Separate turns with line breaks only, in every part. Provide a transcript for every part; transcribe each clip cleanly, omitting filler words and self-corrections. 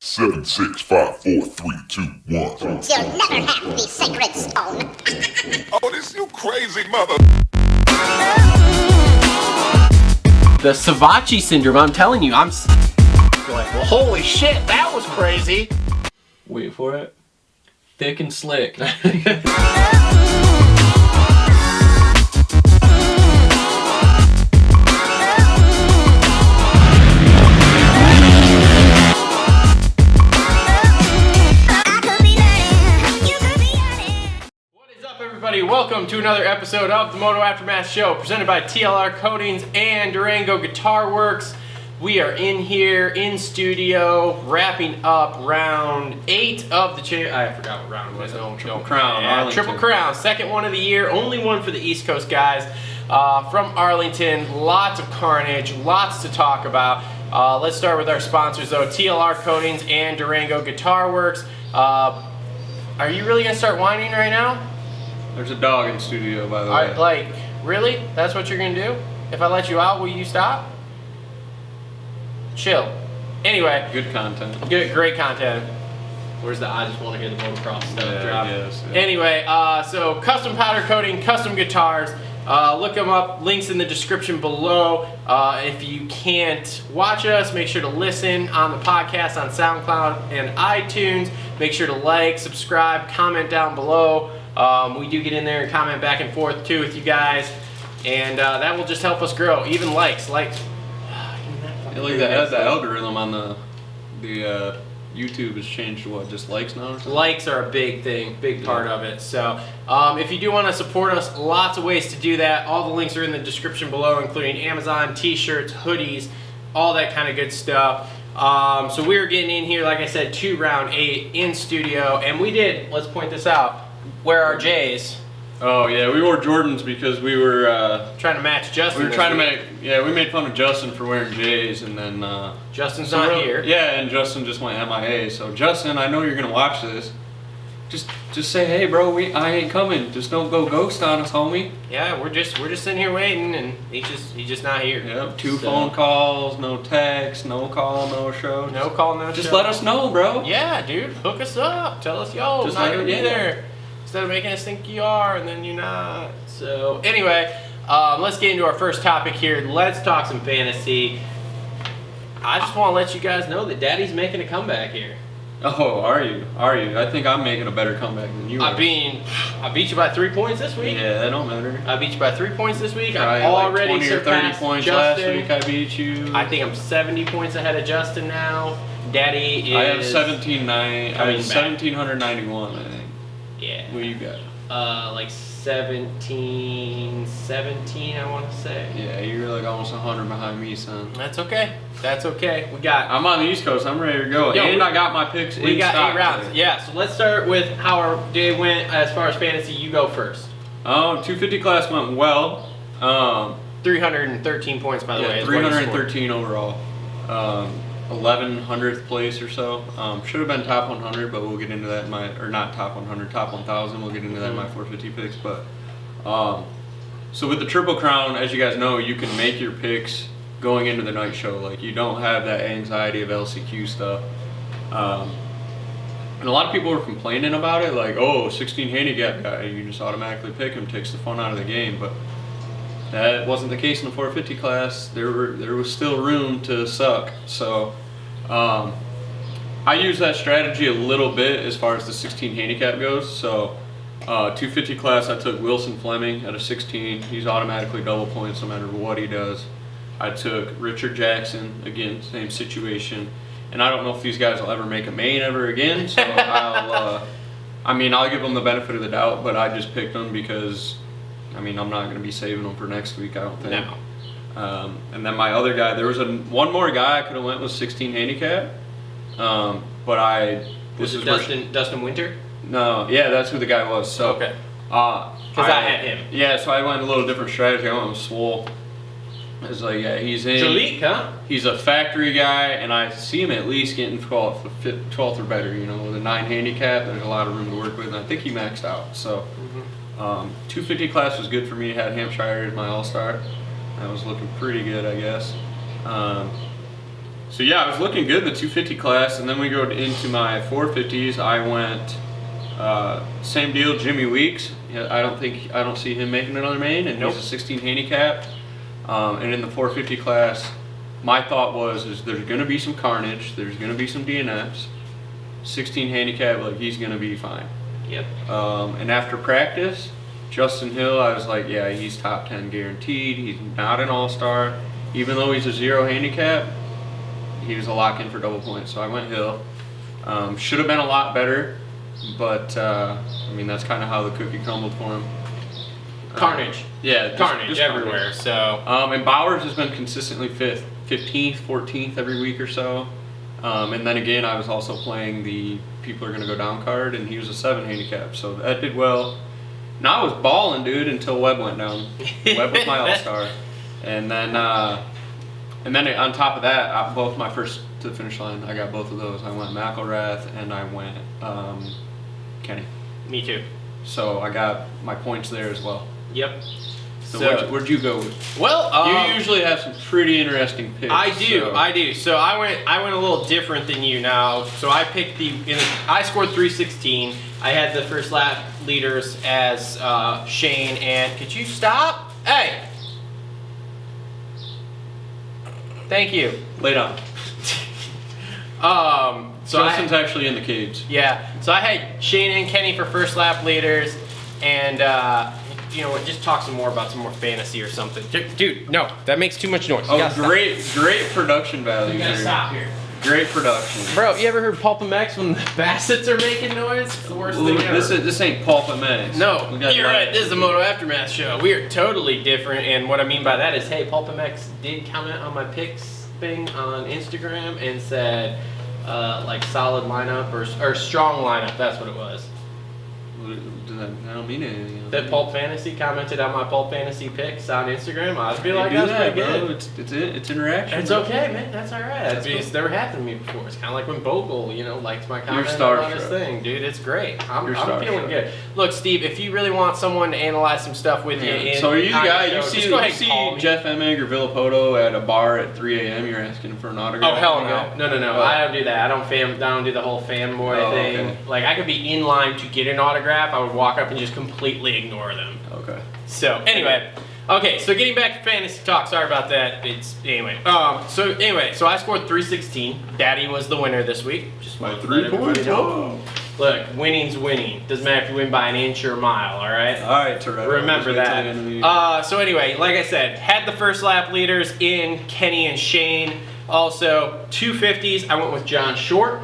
7, 6, 5, 4, 3, 2, 1.
You'll never have the sacred stone.
Oh, this you crazy mother.
The Savachi syndrome, I'm telling you, I'm like, well, holy shit, that was crazy. Wait for it. Thick and slick. Welcome to another episode of the Moto Aftermath Show, presented by TLR Coatings and Durango Guitar Works. We are in here in studio, wrapping up round 8 of the I forgot what round it was.
Triple Crown.
Yeah, Triple Crown, second one of the year, only one for the East Coast guys from Arlington. Lots of carnage, lots to talk about. Let's start with our sponsors though, TLR Coatings and Durango Guitar Works. Are you really gonna start whining right now?
There's a dog in studio, by the way.
Like, really? That's what you're gonna do? If I let you out, will you stop? Chill. Anyway.
Good content.
Good, great content. Where's the I just want to hear the motocross stuff drop?
Yes, yeah.
Anyway, so custom powder coating, custom guitars. Look them up, links in the description below. If you can't watch us, make sure to listen on the podcast on SoundCloud and iTunes. Make sure to like, subscribe, comment down below. We do get in there and comment back and forth too with you guys, and that will just help us grow. Even likes.
Yeah, like the algorithm on the YouTube has changed to what, just likes now or something?
Likes are a big thing, big part of it. So if you do want to support us, lots of ways to do that. All the links are in the description below, including Amazon, T-shirts, hoodies, all that kind of good stuff. So we were getting in here, like I said, to round 8 in studio, and we did, let's point this out, wear our J's.
Oh yeah, we wore Jordans because we were
trying to match Justin.
We were trying to make, we made fun of Justin for wearing J's, and then
Justin's not here.
Yeah, and Justin just went MIA. So Justin, I know you're gonna watch this. Just say, hey bro, I ain't coming. Just don't go ghost on us, homie.
Yeah, we're just sitting here waiting, and he's just not here.
Yep, 2 phone calls, no text, no call, no show.
No call, no show.
Just let us know, bro.
Yeah, dude, hook us up. Tell us, yo, just not gonna be there. Instead of making us think you are, and then you're not. So anyway, let's get into our first topic here. Let's talk some fantasy. I just want to let you guys know that Daddy's making a comeback here.
Oh, are you? I think I'm making a better comeback than you are.
I beat you by 3 points this week.
Yeah, that don't matter.
I beat you by 3 points this week.
I
already
like 20 or 30 points
Justin.
last week. I beat you.
I think I'm 70 points ahead of Justin now. Daddy is.
I have 1791, I think.
Yeah.
What you got?
Like 17, I want to say.
Yeah, you're like almost 100 behind me, son.
That's okay. That's okay.
I'm on the East Coast. I'm ready to go. And I got my picks.
We got
stock
8 rounds.
today.
Yeah. So let's start with how our day went as far as fantasy. You go first.
250 class went well.
313 points, by the way.
313 overall. 1100th place or so. Should have been top 100, but we'll get into that in my, or not top 100, top 1000. We'll get into that in my 450 picks. But so with the Triple Crown, as you guys know, you can make your picks going into the night show. Like, you don't have that anxiety of LCQ stuff. And a lot of people were complaining about it, like, oh, 16 handicap guy, you just automatically pick him, takes the fun out of the game. But that wasn't the case in the 450 class. There was still room to suck. So I use that strategy a little bit as far as the 16 handicap goes. So 250 class, I took Wilson Fleming at a 16. He's automatically double points no matter what he does. I took Richard Jackson, again, same situation. And I don't know if these guys will ever make a main ever again. So I'll give them the benefit of the doubt, but I just picked them because I'm not going to be saving them for next week, I don't think.
No.
And then my other guy, there was one more guy I could have went with 16 handicap, but
Was it Dustin Winter?
No, yeah, that's who the guy was. So
okay. Because I had him.
Yeah, so I went a little different strategy. I went with Swole. It's like, yeah, he's in.
Jalik, huh?
He's a factory guy, and I see him at least getting 12th or better. With a 9 handicap, there's a lot of room to work with, and I think he maxed out. So 250 class was good for me. I had Hampshire as my all-star. That was looking pretty good, I guess. So yeah, I was looking good in the 250 class, and then we go into my 450s. I went same deal, Jimmy Weeks. Yeah, I don't see him making another main, and he's a 16 handicap. And in the 450 class, my thought is there's going to be some carnage, there's going to be some DNFs. 16 handicap, like he's going to be fine.
Yep.
And after practice, Justin Hill, I was like, yeah, he's top 10 guaranteed. He's not an all-star, even though he's a 0 handicap. He was a lock-in for double points, so I went Hill. Should have been a lot better, but I mean that's kind of how the cookie crumbled for him.
Carnage.
Yeah,
Carnage everywhere. So.
And Bowers has been consistently 5th, 15th, 14th every week or so. And then again, I was also playing the people are going to go down card, and he was a 7 handicap, so that did well. Now I was balling, dude, until Webb went down. Webb was my all-star. And then on top of that, both my first to the finish line, I got both of those. I went McElrath and I went Kenny.
Me too.
So I got my points there as well.
Yep.
So where'd you go with?
Well,
you usually have some pretty interesting picks.
I do. So I went a little different than you now. So I picked I scored 316. I had the first lap leaders as Shane and could you stop? Hey. Thank you.
Lay down.
So
Justin's actually in the cage.
Yeah. So I had Shane and Kenny for first lap leaders, and you know what? Just talk some more about some more fantasy or something. Dude, no, that makes too much noise.
Great production value.
You gotta stop here.
Great production.
Bro, you ever heard Pulp MX when the Bassets are making noise? It's the worst thing ever.
This ain't Pulp MX.
No, you're right. This is the Moto Aftermath Show. We are totally different, and what I mean by that is, hey, Pulp MX did comment on my picks thing on Instagram and said, like solid lineup or strong lineup. That's what it was.
I don't mean anything.
That Pulp Fantasy commented on my Pulp Fantasy picks on Instagram. I'd be like,
do
that's
that,
pretty
bro.
good.
It's interaction.
It's okay, man. That's all right. It's never happened to me before. It's kind of like when Bogle, liked my comment on his thing, dude. It's great. I'm feeling good. Look, Steve, if you really want someone to analyze some stuff with you,
so are you the guy? You see
call
Jeff Emig or Villapoto at a bar at 3 a.m. You're asking for an autograph?
Oh hell no! No! I don't do that. I don't do the whole fanboy thing.
Okay.
Like I could be in line to get an autograph. I would walk up and just completely ignore them.
Okay.
So anyway, so getting back to fantasy talk. Sorry about that. So I scored 316. Daddy was the winner this week. Just
by
wanted to
3
let everybody
points.
know. Look, winning's winning. Doesn't matter if you win by an inch or a mile. All right.
All right, Toretto.
Remember that. So anyway, like I said, had the first lap leaders in Kenny and Shane. Also 250s. I went with John Short.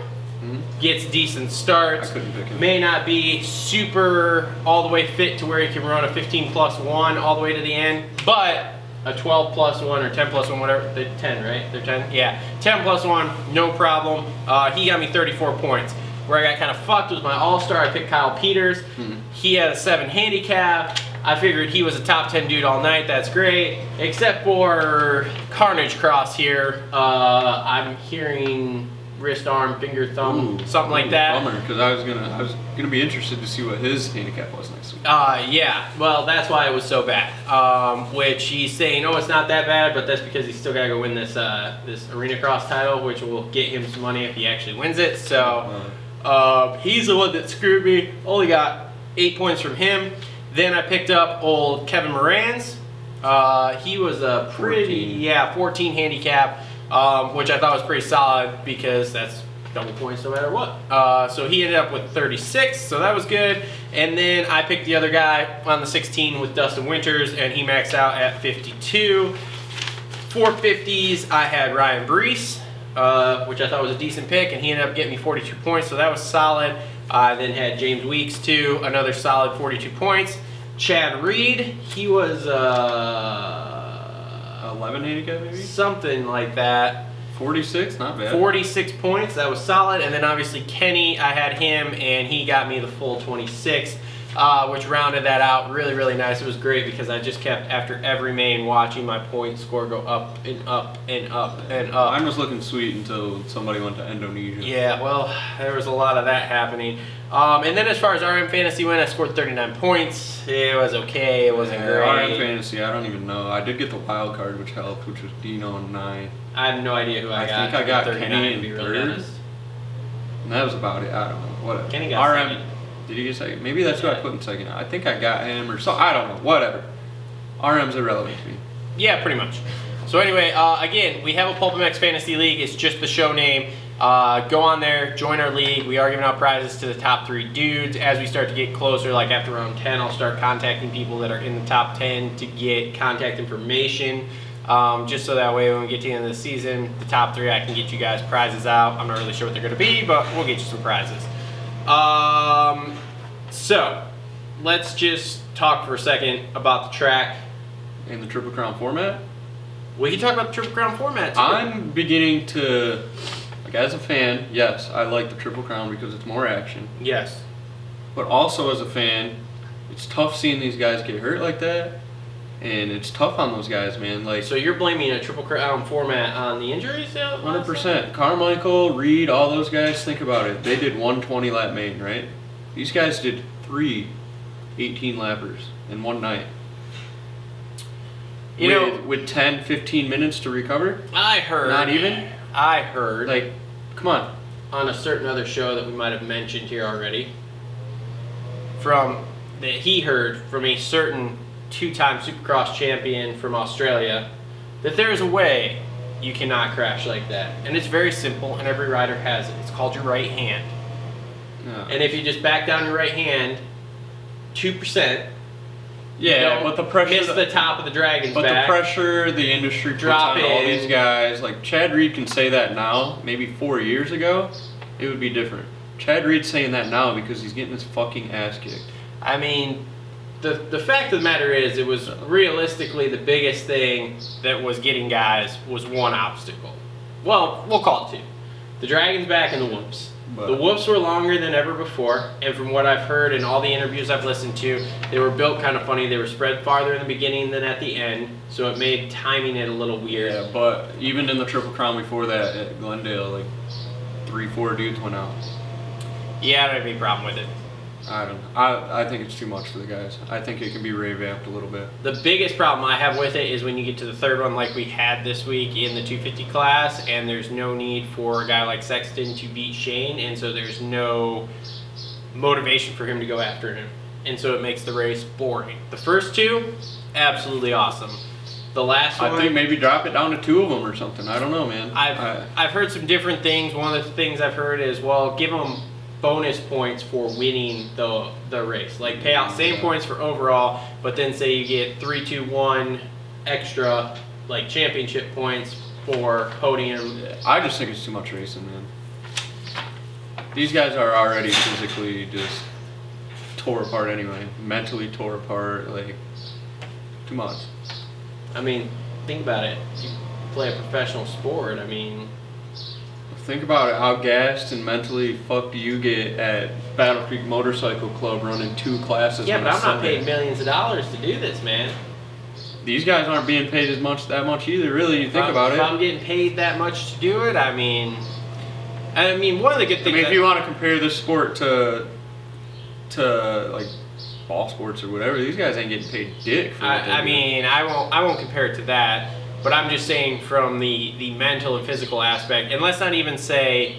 Gets decent starts.
I couldn't pick him.
May not be super all the way fit to where he can run a 15+1 all the way to the end, but a 12+1 or 10+1, whatever. They're 10, right? They're 10? Yeah. 10+1, no problem. He got me 34 points. Where I got kind of fucked was my all-star. I picked Kyle Peters. He had a 7 handicap. I figured he was a top 10 dude all night. That's great. Except for Carnage Cross here. I'm hearing wrist, arm, finger, thumb, something like that.
Bummer, because I was gonna be interested to see what his handicap was next week.
Yeah. Well, that's why it was so bad. Which he's saying, oh, it's not that bad, but that's because he's still gotta go win this this Arena Cross title, which will get him some money if he actually wins it. So he's the one that screwed me. Only got 8 points from him. Then I picked up old Kevin Moran's. He was a pretty 14 handicap. Which I thought was pretty solid because that's double points no matter what. So he ended up with 36, so that was good. And then I picked the other guy on the 16 with Dustin Winters, and he maxed out at 52. 450s, I had Ryan Brees, which I thought was a decent pick, and he ended up getting me 42 points, so that was solid. I then had James Weeks too, another solid 42 points. Chad Reed, he was
11 handicap maybe?
Something like that.
46, not bad.
46 points, that was solid. And then obviously Kenny, I had him and he got me the full 26. which rounded that out really, really nice. It was great because I just kept, after every main, watching my point score go up and up and up and up.
Mine was looking sweet until somebody went to Indonesia.
Yeah, well, there was a lot of that happening. And then as far as RM Fantasy went, I scored 39 points. It was okay. It wasn't great.
RM Fantasy, I don't even know. I did get the wild card, which helped, which was Dino and 9.
I have no idea who I got.
I think I got
39,
Kenny
to be
in
really
third.
honest.
And that was about it. I don't know. Whatever.
Kenny got
RM.
second.
Did he get second? Maybe that's who I put in second. I think I got him or so. I don't know. Whatever. RM's irrelevant to me.
Yeah, pretty much. So anyway, again, we have a PulpMX Fantasy League. It's just the show name. Go on there, join our league. We are giving out prizes to the top 3 dudes. As we start to get closer, like after round 10, I'll start contacting people that are in the top 10 to get contact information. Just so that way when we get to the end of the season, the top 3, I can get you guys prizes out. I'm not really sure what they're going to be, but we'll get you some prizes. So, let's just talk for a second about the track.
In the Triple Crown format?
We can talk about the Triple Crown format too.
I'm beginning to, like, as a fan, yes, I like the Triple Crown because it's more action.
Yes.
But also as a fan, it's tough seeing these guys get hurt like that. And it's tough on those guys, man. Like,
So you're blaming a Triple Crown format on the injuries?
100%. Carmichael, Reed, all those guys, think about it. They did 120 lap main, right? These guys did 3 18 lappers in one night.
You know,
With 10, 15 minutes to recover?
I heard.
Not even?
I heard.
Like, come on.
On a certain other show that we might have mentioned here already. He heard from a certain 2-time Supercross champion from Australia that there is a way you cannot crash like that. And it's very simple, and every rider has it. It's called your right hand.
No.
And if you just back down your right hand 2%,
Yeah, but the pressure.
miss the top of the dragon's
But
back.
the pressure the industry puts
Drop
on all
in.
these guys, like Chad Reed can say that now. Maybe 4 years ago, it would be different. Chad Reed's saying that now because he's getting his fucking ass kicked.
I mean, the fact of the matter is, it was realistically the biggest thing that was getting guys was one obstacle. Well, we'll call it 2. The dragon's back and the whoops.
But
The whoops were longer than ever before, and from what I've heard and all the interviews I've listened to, they were built kind of funny. They were spread farther in the beginning than at the end, so it made timing it a little weird.
yeah, but even in the Triple Crown before that at Glendale, like 3-4 dudes went out.
Yeah, I don't have any problem with it.
I don't know. I think it's too much for the guys. I think it can be revamped a little bit.
The biggest problem I have with it is when you get to the third one like we had this week in the 250 class, and there's no need for a guy like Sexton to beat Shane, and so there's no motivation for him to go after him. And so it makes the race boring. The first 2, absolutely awesome. The last one,
I think maybe drop it down to 2 of them or something. I don't know, man.
I've heard some different things. One of the things I've heard is, well, give them bonus points for winning the race. Like pay out same points for overall, but then say you get 3, 2, 1 extra like championship points for podium.
I just think it's too much racing, man. These guys are already physically just tore apart anyway. Mentally tore apart, like, too much.
I mean, think about it. You play a professional sport. I mean,
Think about it, how gassed and mentally fucked do you get at Battle Creek Motorcycle Club running 2 classes
yeah,
on
but
a
I'm not
Sunday.
paid millions of dollars to do this, man.
These guys aren't being paid that much either, really, you think about
If
it.
I'm getting paid that much to do it, I mean, one of the good
I
things.
mean, if you want to compare this sport to like ball sports or whatever, these guys ain't getting paid dick for what they
I
do.
mean, I won't compare it to that, but I'm just saying from the mental and physical aspect, and let's not even say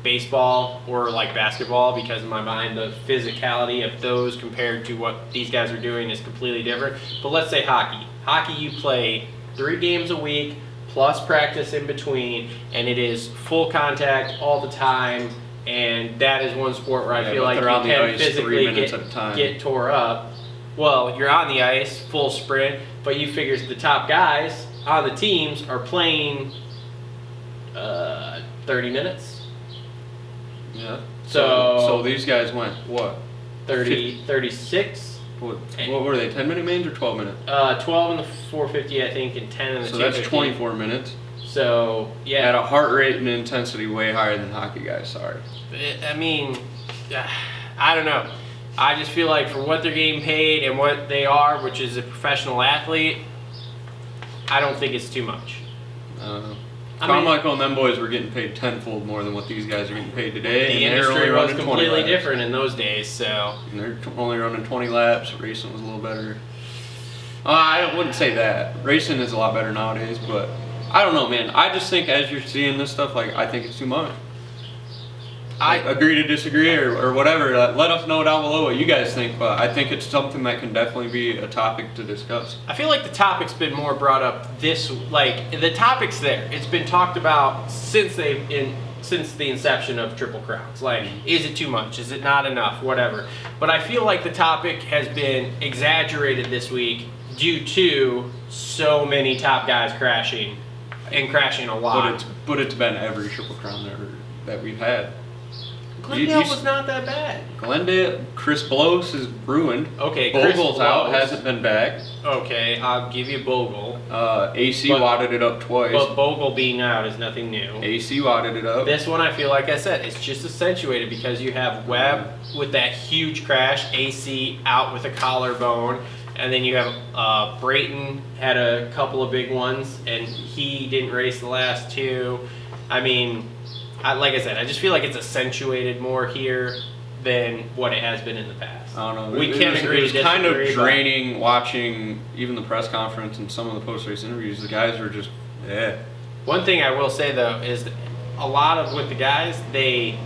baseball or like basketball, because in my mind the physicality of those compared to what these guys are doing is completely different. But let's say hockey. Hockey, you play 3 games a week plus practice in between, and it is full contact all the time. And that is one sport where I feel
but
like
they're on
you
the
can
ice 3
physically
minutes at a time.
get tore up. Well, you're on the ice, full sprint, but you figure the top guys on the teams are playing 30 minutes.
Yeah.
So
these guys went, what?
36.
What were they, 10-minute mains or 12-minute?
12 in the 450, I think, and 10 in the
So
250.
that's 24 minutes.
So, yeah.
At a heart rate and intensity way higher than hockey guys, sorry.
I mean, I don't know. I just feel like for what they're getting paid and what they are, which is a professional athlete, I don't think it's too much.
Carmichael and them boys were getting paid tenfold more than what these guys are getting paid today.
The
and they're
industry
only
was
running 20
completely
laps.
different in those days, so.
And they're only running 20 laps. Racing was a little better. I wouldn't say that. Racing is a lot better nowadays, but I don't know, man. I just think as you're seeing this stuff, like, I think it's too much. I agree to disagree or whatever. Let us know down below what you guys think, but I think it's something that can definitely be a topic to discuss.
I feel like the topic's been more brought up the topic's there. It's been talked about since the inception of Triple Crowns. Like, is it too much? Is it not enough? Whatever. But I feel like the topic has been exaggerated this week due to so many top guys crashing a lot.
But it's been every Triple Crown that we've had.
Glendale was not that bad.
Glendale, Chris Blows is ruined.
Okay, Chris
Bogle's out,
Blows.
hasn't been back.
Okay, I'll give you Bogle.
AC wadded it up twice.
But Bogle being out is nothing new.
AC wadded it up.
This one, I feel like I said, it's just accentuated because you have Webb with that huge crash, AC out with a collarbone, and then you have Brayton had a couple of big ones, and he didn't race the last two. I mean, like I said, I just feel like it's accentuated more here than what it has been in the past.
I don't know.
We can't agree to
It was kind of
disagree,
draining watching even the press conference and some of the post-race interviews. The guys were just,
One thing I will say though is that a lot of with the guys, they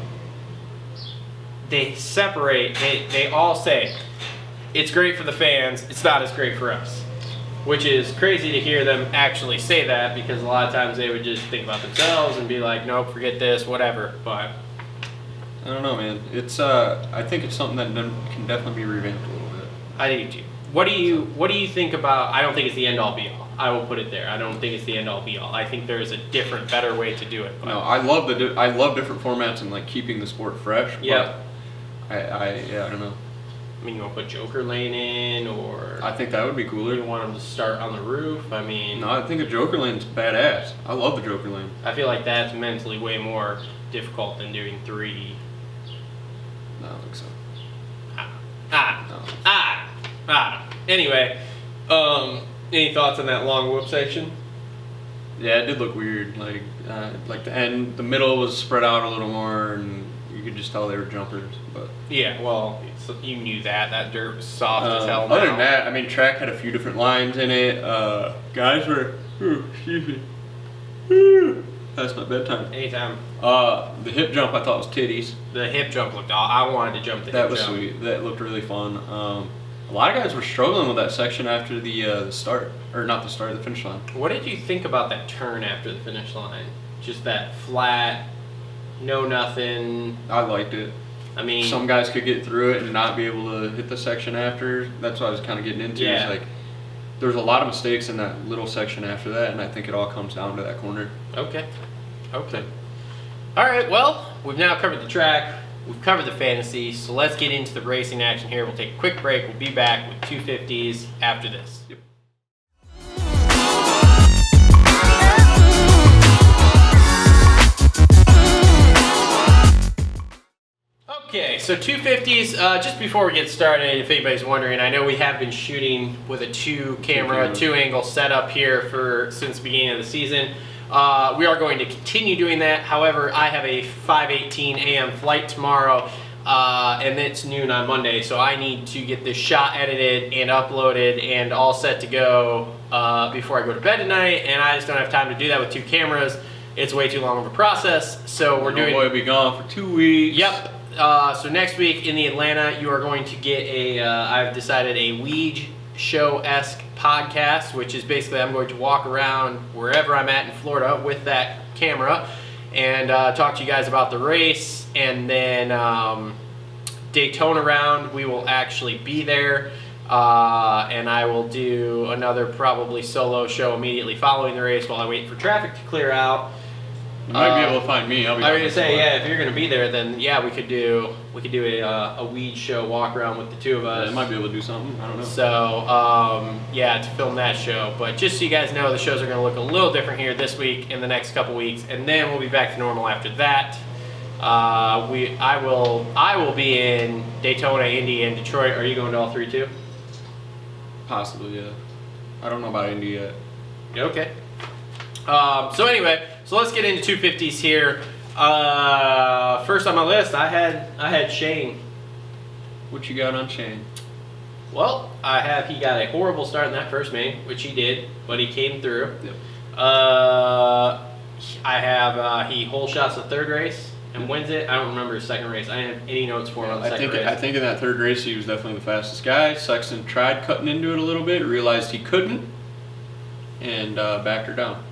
separate. They all say it's great for the fans. It's not as great for us. Which is crazy to hear them actually say that, because a lot of times they would just think about themselves and be like, nope, forget this, whatever. But
I don't know, man. It's I think it's something that can definitely be revamped a little bit.
I do too. What do you think about? I don't think it's the end all be all. I will put it there. I don't think it's the end all be all. I think there is a different, better way to do it. But.
No, I love different formats and like keeping the sport fresh.
Yeah.
I don't know.
I mean, you want to put Joker Lane in, or
I think that would be cooler.
you want them to start on the roof? I mean,
No, I think a Joker Lane's badass. I love the Joker Lane.
I feel like that's mentally way more difficult than doing 3.
No, I don't think so.
Anyway, any thoughts on that long whoop section?
Yeah, it did look weird. Like the end, the middle was spread out a little more, and you could just tell they were jumpers. But
Yeah, well, you knew that dirt was soft as hell.
other
now.
than that, I mean, track had a few different lines in it. Guys were, excuse me, that's my bedtime.
Anytime.
The hip jump I thought was titties.
The hip jump looked all. I wanted to jump the
That
hip
was
jump.
sweet. That looked really fun. A lot of guys were struggling with that section after the start, or not the start, the finish line.
What did you think about that turn after the finish line? Just that flat, no nothing.
I liked it.
I mean,
Some guys could get through it and not be able to hit the section after. That's what I was kind of getting into.
Yeah.
Is like, there's a lot of mistakes in that little section after that, and I think it all comes down to that corner.
Okay. All right. Well, we've now covered the track. We've covered the fantasy. So let's get into the racing action here. We'll take a quick break. We'll be back with 250s after this.
Yep.
Okay, so 250s, just before we get started, if anybody's wondering, I know we have been shooting with a 2-camera, 2-angle setup here since the beginning of the season. We are going to continue doing that. However, I have a 5:18 a.m. flight tomorrow, and it's noon on Monday, so I need to get this shot edited and uploaded and all set to go before I go to bed tonight, and I just don't have time to do that with 2 cameras. It's way too long of a process, so we're doing...
boy will be gone for 2 weeks.
Yep. So next week in the Atlanta, you are going to get I've decided a Weege Show-esque podcast, which is basically I'm going to walk around wherever I'm at in Florida with that camera and talk to you guys about the race, and then Daytona round, we will actually be there, and I will do another probably solo show immediately following the race while I wait for traffic to clear out.
You might be able to find me. I'll be
I was
down
gonna say,
for
yeah, if you're gonna be there, then yeah, we could do a Weed Show walk around with the 2 of us.
I might be able to do something. I don't know.
So yeah, to film that show. But just so you guys know, the shows are gonna look a little different here this week and the next couple weeks, and then we'll be back to normal after that. I will be in Daytona, Indy, and Detroit. Are you going to all three too?
Possibly, yeah. I don't know about Indy yet.
Okay. So anyway, so let's get into 250s here. First on my list, I had Shane.
What you got on Shane?
Well, he got a horrible start in that first main, which he did, but he came through.
Yep.
He hole shots the third race and wins it. I don't remember his second race. I didn't have any notes for him on the second race.
I think in that third race he was definitely the fastest guy. Sexton tried cutting into it a little bit, realized he couldn't, and backed her down.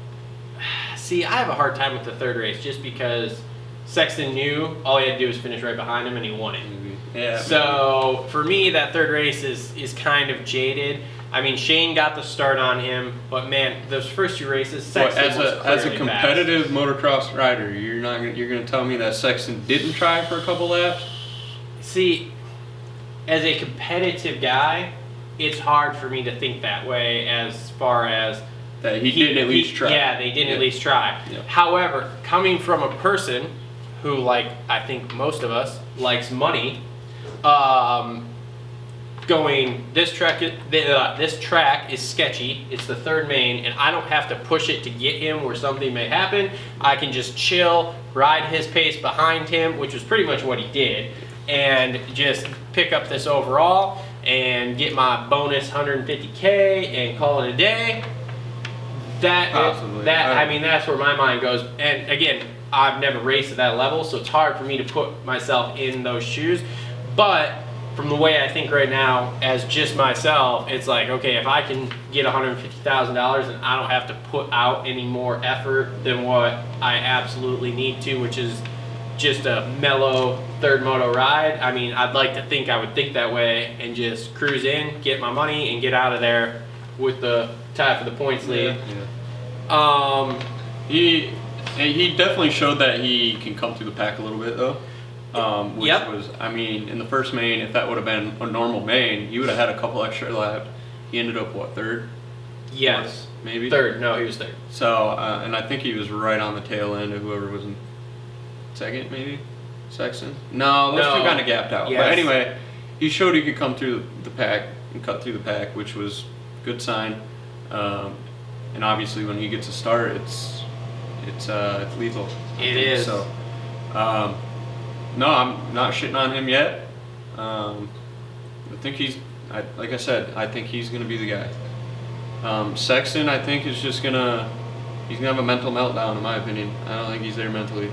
See, I have a hard time with the third race just because Sexton knew all he had to do was finish right behind him and he won it.
Maybe. Yeah.
So for me, that third race is kind of jaded. I mean, Shane got the start on him, but man, those first two races, Sexton was
as a
clearly
competitive motocross rider, you're gonna tell me that Sexton didn't try for a couple laps?
See, as a competitive guy, it's hard for me to think that way as far as
that he didn't at least try.
Yeah, they didn't at least try.
Yeah.
However, coming from a person who, like I think most of us, likes money, going this track is sketchy. It's the third main, and I don't have to push it to get him where something may happen. I can just chill, ride his pace behind him, which was pretty much what he did, and just pick up this overall and get my bonus 150K and call it a day. That's where my mind goes. And again, I've never raced at that level, so it's hard for me to put myself in those shoes. But from the way I think right now, as just myself, it's like, okay, if I can get $150,000 and I don't have to put out any more effort than what I absolutely need to, which is just a mellow third moto ride. I mean, I'd like to think I would think that way and just cruise in, get my money, and get out of there with the tie for the points lead.
Yeah. He definitely showed that he can come through the pack a little bit though. Which was, I mean, in the first main, if that would have been a normal main, he would have had a couple extra laps. He ended up what, third?
Yes.
Fourth, maybe.
Third. No, he was third.
So, and I think he was right on the tail end of whoever was in second, maybe Sexton. No, those two kind of gapped out.
Yes.
But anyway, he showed he could come through the pack and cut through the pack, which was a good sign. And obviously, when he gets a start, it's lethal.
It is.
So, no, I'm not shitting on him yet. I think like I said, I think he's gonna be the guy. Sexton, I think, is just he's gonna have a mental meltdown, in my opinion. I don't think he's there mentally.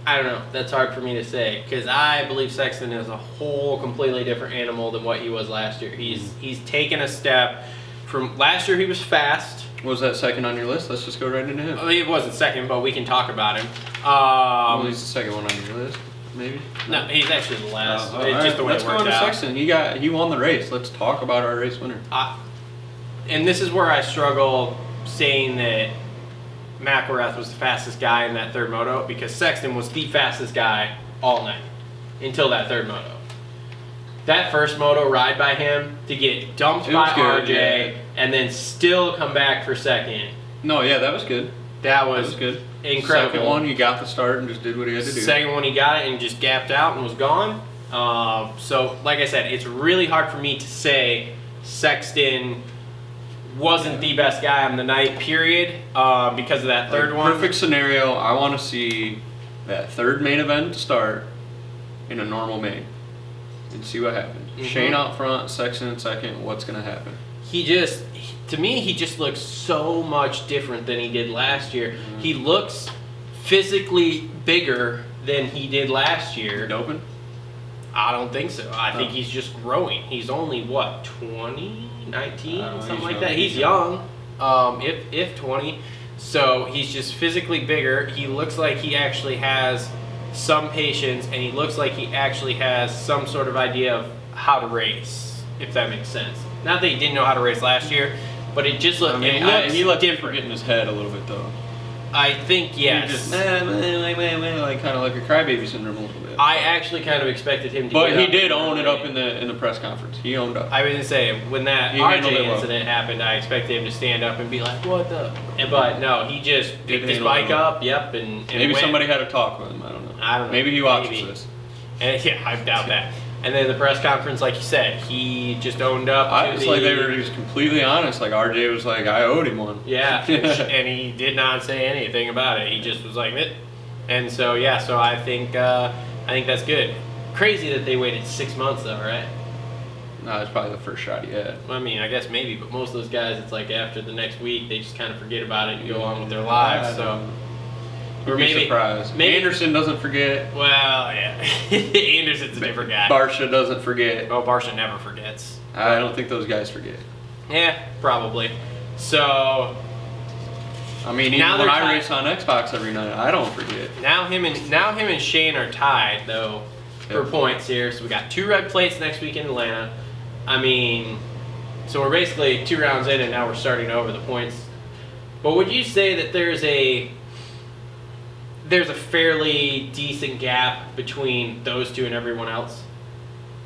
I don't know. That's hard for me to say because I believe Sexton is a whole completely different animal than what he was last year. He's taken a step from last year. He was fast.
Was that second on your list? Let's just go right into him.
I mean, it wasn't second, but we can talk about him.
Well, he's the second one on your list, maybe.
No, he's actually the last. It's
right.
just the way
Let's
it worked
go into
out.
Sexton. He won the race. Let's talk about our race winner.
And this is where I struggle saying that McElrath was the fastest guy in that third moto because Sexton was the fastest guy all night until that third moto. That first moto ride by him to get dumped by
good,
RJ
yeah.
And then still come back for second.
No, yeah, that was good.
That was
good.
Incredible.
Second one, he got the start and just did what he had to do.
Second one, he got it and just gapped out and was gone. So, like I said, it's really hard for me to say Sexton wasn't the best guy on the night, period, because of that third one.
Perfect scenario, I want to see that third main event start in a normal main and see what happens.
Mm-hmm.
Shane out front, Sexton in second, what's going to happen?
To me, he just looks so much different than he did last year. Mm-hmm. He looks physically bigger than he did last year.
Doping?
I don't think so. I think he's just growing. He's only, what, 20, 19, something like that? He's young, if 20. So he's just physically bigger. He looks like he actually has some patience, and he looks like he actually has some sort of idea of how to race, if that makes sense. Not that he didn't know how to race last year, but it just looked
he let
different.
get in his head a little bit, though.
I think, yes.
He just, like kind of of like a crybaby syndrome a little bit.
I actually kind of expected him to.
But
get
he
up
did
and
own it
really-
up in the press conference. He owned up.
I was gonna say when that
He handled
RJ
it well.
incident happened, I expected him to stand up and be like, "What the?" But no, he just picked his
handle it
bike
well.
up. Yep, and
Maybe
went.
somebody had a talk with him. I don't know.
I don't know.
Maybe he watches
Maybe.
this.
And yeah, I doubt that. And then the press conference, like you said, he just owned up.
I
to
was
the,
like, they were just completely honest. Like RJ was like, I owed him one.
Yeah, and he did not say anything about it. He just was like, "Meh." And so yeah, so I think that's good. Crazy that they waited 6 months though, right?
No, it's probably the first shot he had.
I mean, I guess maybe, but most of those guys, it's like after the next week, they just kind of forget about it and go on with their lives. So,
Or maybe surprised.
maybe
Anderson doesn't forget.
Well, yeah, Anderson's a different guy.
Barsha doesn't forget.
Oh, Barsha never forgets.
I don't think those guys forget.
Yeah, probably. So
I mean, even
Now
when
they're
I
tied.
race on Xbox every night, I don't forget.
now him and Shane are tied though for
Yep.
points here. So we got 2 red plates next week in Atlanta. I mean, so we're basically 2 rounds in, and now we're starting over the points. But would you say that there's a fairly decent gap between those 2 and everyone else?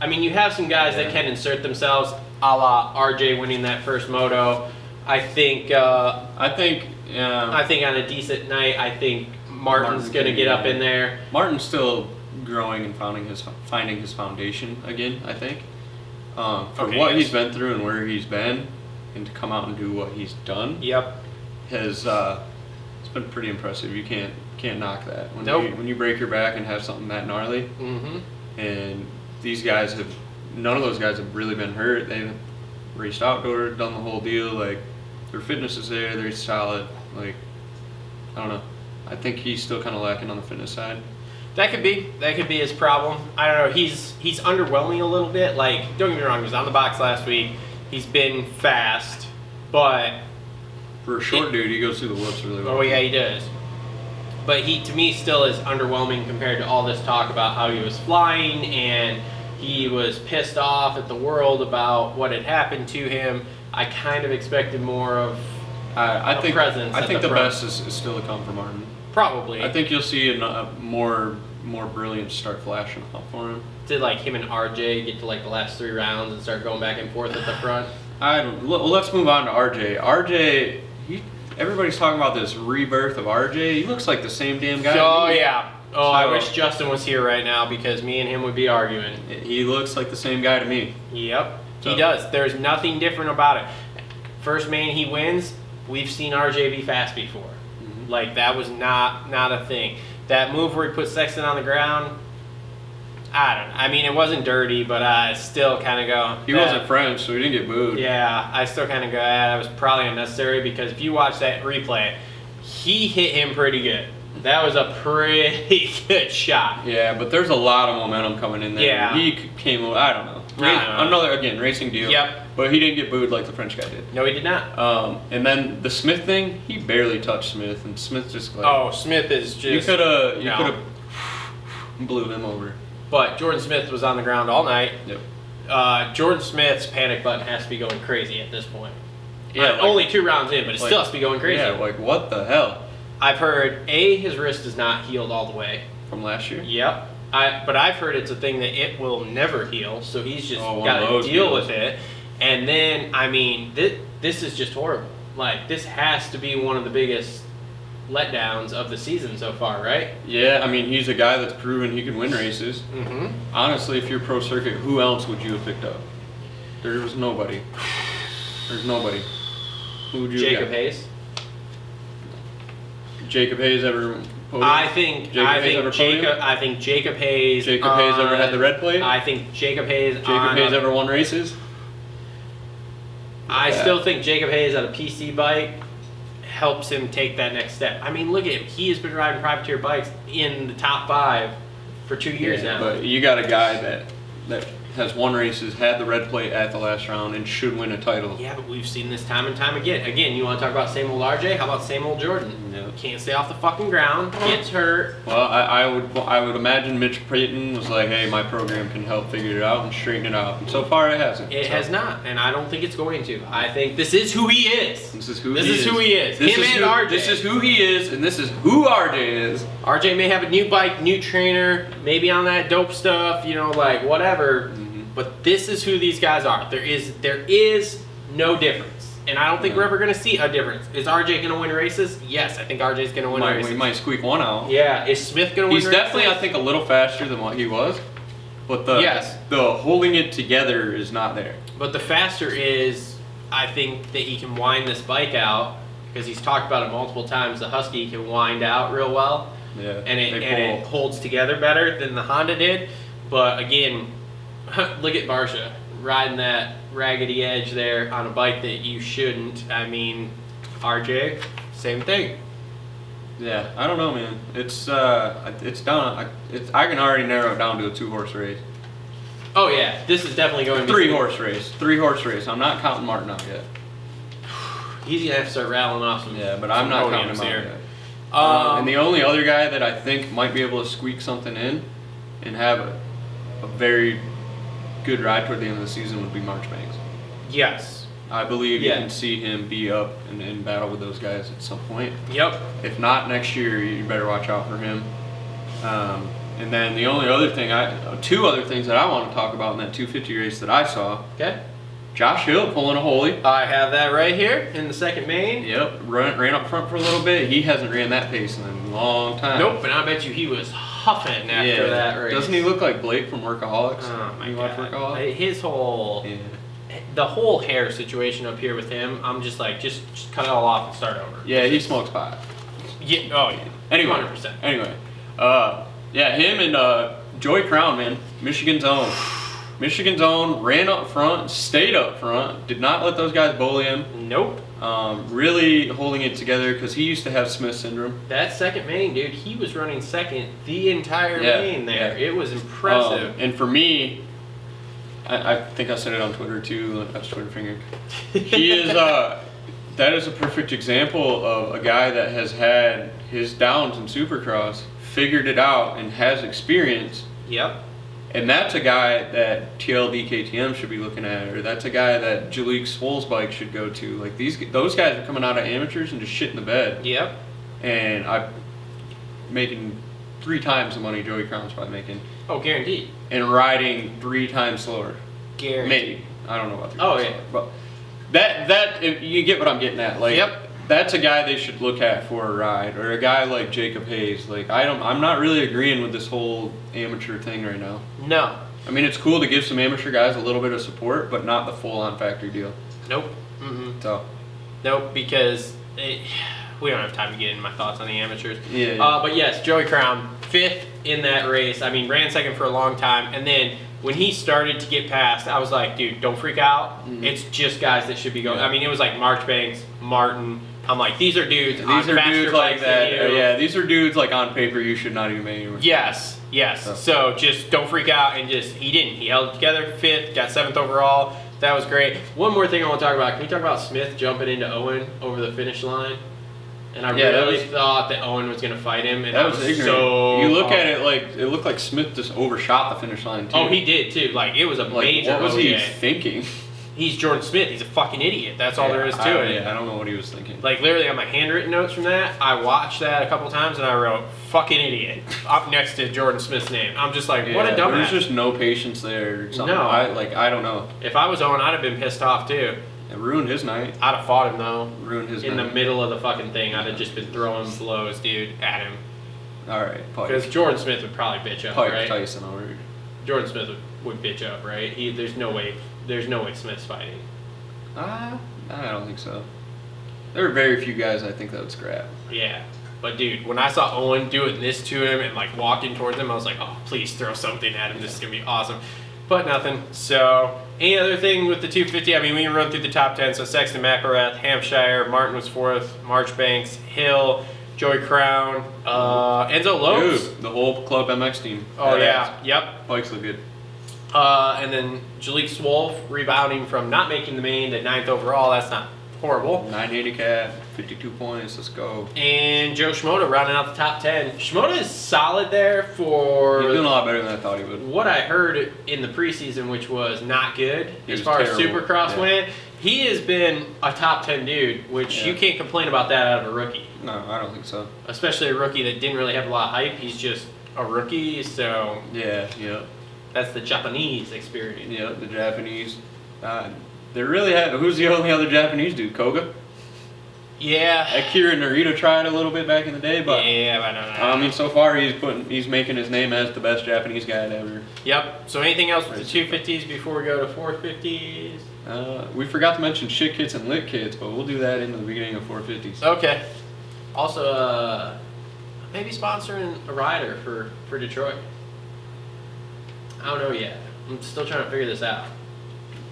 I mean, you have some guys that
Yeah.
can insert themselves, a la RJ winning that first moto. I think
I think
on a decent night, I think Martin's going to get up in there.
Martin's still growing and finding his foundation again. I think for
Okay,
what
yes.
he's been through and where he's been, and to come out and do what he's done
Yep.
has it's been pretty impressive. You can't knock that.
Nope.
When you break your back and have something that gnarly,
Mm-hmm.
and these guys none of those guys have really been hurt. They've raced outdoor, done the whole deal. Like their fitness is there, they're solid. Like I don't know. I think he's still kind of lacking on the fitness side.
That could be his problem. I don't know. He's underwhelming a little bit. Like, don't get me wrong. He was on the box last week. He's been fast, but
For a short dude, he goes through the whoops really well.
oh yeah, he does. But he, to me, still is underwhelming compared to all this talk about how he was flying and he was pissed off at the world about what had happened to him. I kind of expected more of
I
a
think
presence
I
at
think
the
the
front.
best is still to come from Martin.
probably.
I think you'll see a more brilliance start flashing up for him.
Did like him and RJ get to like the last 3 rounds and start going back and forth at the front?
Well, let's move on to RJ. RJ, everybody's talking about this rebirth of RJ. He looks like the same damn guy.
Oh yeah. Oh, I
So-
wish Justin was here right now because me and him would be arguing.
He looks like the same guy to me.
Yep, he
So-
does. There's nothing different about it. First main he wins, we've seen RJ be fast before.
Mm-hmm.
Like that was not a thing. That move where he put Sexton on the ground, I don't know. I mean, it wasn't dirty, but I still kind of go.
He wasn't French, so he didn't get booed.
Yeah, I still kind of go, that was probably unnecessary because if you watch that replay, he hit him pretty good. That was a pretty good shot.
Yeah, but there's a lot of momentum coming in there.
Yeah.
He came, I don't know.
I don't know.
Another, again, racing deal.
Yep.
But he didn't get booed like the French guy did.
No, he did not.
And then the Smith thing, he barely touched Smith, and Smith just like,
Oh, Smith is just.
you could have
no.
blew him over.
But Jordan Smith was on the ground all night.
Yep.
Jordan Smith's panic button has to be going crazy at this point.
Yeah, like-
only 2 rounds in, but it still has to be going crazy.
Yeah, like what the hell
I've heard his wrist is not healed all the way.
from last year?
Yep. But I've heard it's a thing that it will never heal, so he's just
Oh, one
got
of
to
those
deal
deals.
with it. And then, I mean, this is just horrible. Like, this has to be one of the biggest letdowns of the season so far, right?
Yeah, I mean, he's a guy that's proven he can win races.
Mm-hmm.
Honestly, if you're pro circuit, who else would you have picked up? There was nobody. There's nobody. Who would you
Jacob
have got?
Hayes.
Jacob Hayes ever podium?
I think
Jacob Hayes ever podium?
Jacob Hayes.
Jacob Hayes ever had the red plate?
I think Jacob Hayes.
Jacob Hayes ever won races?
I
Yeah.
still think Jacob Hayes on a PC bike helps him take that next step. I mean, look at him. He has been riding privateer bikes in the top 5 for 2 years now.
But you got a guy that has won races, had the red plate at the last round, and should win a title.
Yeah, but we've seen this time and time again. Again, you want to talk about same old RJ? How about same old Jordan?
Yeah.
Can't stay off the fucking ground, gets hurt.
Well, I would imagine Mitch Payton was like, hey, my program can help figure it out and straighten it out. And so far, it hasn't.
It has not, and I don't think it's going to. I think this is who he is.
This is who
This
he
is
is.
who he is.
This
Him
is
and
who,
RJ.
This is who he is, and this is who RJ is.
RJ may have a new bike, new trainer, maybe on that dope stuff, you know, like whatever. But this is who these guys are. There is no difference. And I don't think we're ever going to see a difference. Is RJ going to win races? Yes, I think RJ's going to win races.
We might squeak one out.
Yeah, is Smith going to win
He's
races?
definitely, I think, a little faster than what he was. But the holding it together is not there.
But the faster is, I think that he can wind this bike out, because he's talked about it multiple times. The Husky can wind out real well.
Yeah,
And it holds together better than the Honda did. But again, look at Barsha riding that raggedy edge there on a bike that you shouldn't. I mean, RJ, same thing.
Yeah, I don't know, man. It's down. I can already narrow it down to a 2-horse race.
Oh yeah, this is definitely going to be
3-horse race. 3-horse race. I'm not counting Martin out yet.
He's gonna have to start rattling off some.
Yeah, but I'm not counting him out yet. And the only other guy that I think might be able to squeak something in and have a very good ride toward the end of the season would be Marchbanks.
Yes.
I believe you can see him be up and battle with those guys at some point.
Yep.
If not next year, you better watch out for him. And then the only other thing, two other things that I want to talk about in that 250 race that I saw.
Okay.
Josh Hill pulling a Holy.
I have that right here in the second main.
Yep, ran up front for a little bit. He hasn't ran that pace in a long time.
Nope, and I bet you he was huffing after that race.
Doesn't he look like Blake from Workaholics?
Oh my
you
god.
watch Workaholics?
His whole, the whole hair situation up here with him, I'm just like, just cut it all off and start over.
Yeah, he smokes pot.
Yeah. Oh yeah.
Anyway,
100%.
Anyway, yeah, him and Joey Crown, man, Michigan's own. Michigan's own, ran up front, stayed up front, did not let those guys bully him.
Nope.
Really holding it together because he used to have Smith syndrome.
That second main, dude, he was running second the entire main there.
Yeah.
It was impressive.
And for me, I think I said it on Twitter too. I was Twitter fingering. He is that is a perfect example of a guy that has had his downs in Supercross, figured it out, and has experience.
Yep.
And that's a guy that TLD KTM should be looking at, or that's a guy that Jalik Swole's bike should go to. Like those guys are coming out of amateurs and just shit in the bed.
Yep.
And I'm making 3 times the money Joey Crown's probably making.
Oh, guaranteed.
And riding 3 times slower.
Guaranteed.
Maybe. I don't know about 3
Oh,
times
yeah.
slower. But that if you get what I'm getting at. Like,
Yep.
That's a guy they should look at for a ride, or a guy like Jacob Hayes. Like I'm not really agreeing with this whole amateur thing right now.
No.
I mean, it's cool to give some amateur guys a little bit of support, but not the full-on factory deal.
Nope. Mm-hmm.
So.
Nope, because we don't have time to get into my thoughts on the amateurs.
Yeah.
But yes, Joey Crown, 5th in that race. I mean, ran second for a long time, and then when he started to get past, I was like, dude, don't freak out.
Mm-hmm.
It's just guys that should be going.
Yeah.
I mean, it was like Marchbanks, Martin. I'm like, these are dudes.
These
on
are
faster
dudes like
bikes
that.
than you.
Yeah, these are dudes like on paper you should not even make anywhere.
Yes. So just don't freak out, and he didn't. He held it together, 5th, got 7th overall. That was great. One more thing I want to talk about. Can we talk about Smith jumping into Owen over the finish line? And I really thought that Owen was going to fight him, and
That was ignorant.
so
you look at it like it looked like Smith just overshot the finish line too.
Oh, he did too. Like it was a major.
What was he
OJ.
thinking?
He's Jordan Smith. He's a fucking idiot. That's all there is to it.
Yeah, I don't know what he was thinking.
Like literally on my handwritten notes from that, I watched that a couple times and I wrote "fucking idiot" up next to Jordan Smith's name. I'm just like, what a dumbass.
There's just no patience there. Or something.
No.
I don't know.
If I was Owen, I'd have been pissed off too.
It ruined his night.
I'd have fought him though.
Ruined his
in
night.
the middle of the fucking thing. I'd have just been throwing blows, dude, at him.
All right,
Because Jordan Smith would probably bitch up,
Pike
right?
Tyson over.
Jordan Smith would bitch up, right? There's no way Smith's fighting.
I don't think so. There are very few guys I think that would scrap.
Yeah. But dude, when I saw Owen doing this to him and like walking towards him, I was like, oh, please throw something at him. This is going to be awesome. But nothing. So, any other thing with the 250? I mean, we can run through the top 10. So, Sexton, McElrath, Hampshire, Martin was 4th, Marchbanks, Hill, Joey Crown, Enzo Lopes.
Dude, the whole Club MX team.
Oh, yeah. Yep.
Bikes look good.
And then Jalek Wolf rebounding from not making the main to 9th overall. That's not horrible.
9 handicap, 52 points. Let's go.
And Joe Shimoda rounding out the top 10. Shimoda is solid there for
He's doing a lot better than I thought he would.
what I heard in the preseason, which was not good
He
as
was
far
terrible.
as Supercross
Yeah.
went. He has been a top 10 dude, which
Yeah.
you can't complain about that out of a rookie.
No, I don't think so.
Especially a rookie that didn't really have a lot of hype. He's just a rookie, so
Yeah,
that's the Japanese experience.
yeah. The Japanese. They really had. Who's the only other Japanese dude? Koga?
Yeah.
Akira Narita tried a little bit back in the day, but
Yeah, but no.
I mean, so far he's making his name as the best Japanese guy ever.
Yep. So anything else with the 250s before we go to 450s?
We forgot to mention shit kits and lit kits, but we'll do that in the beginning of 450s.
Okay. Also, maybe sponsoring a rider for Detroit. I don't know yet. I'm still trying to figure this out.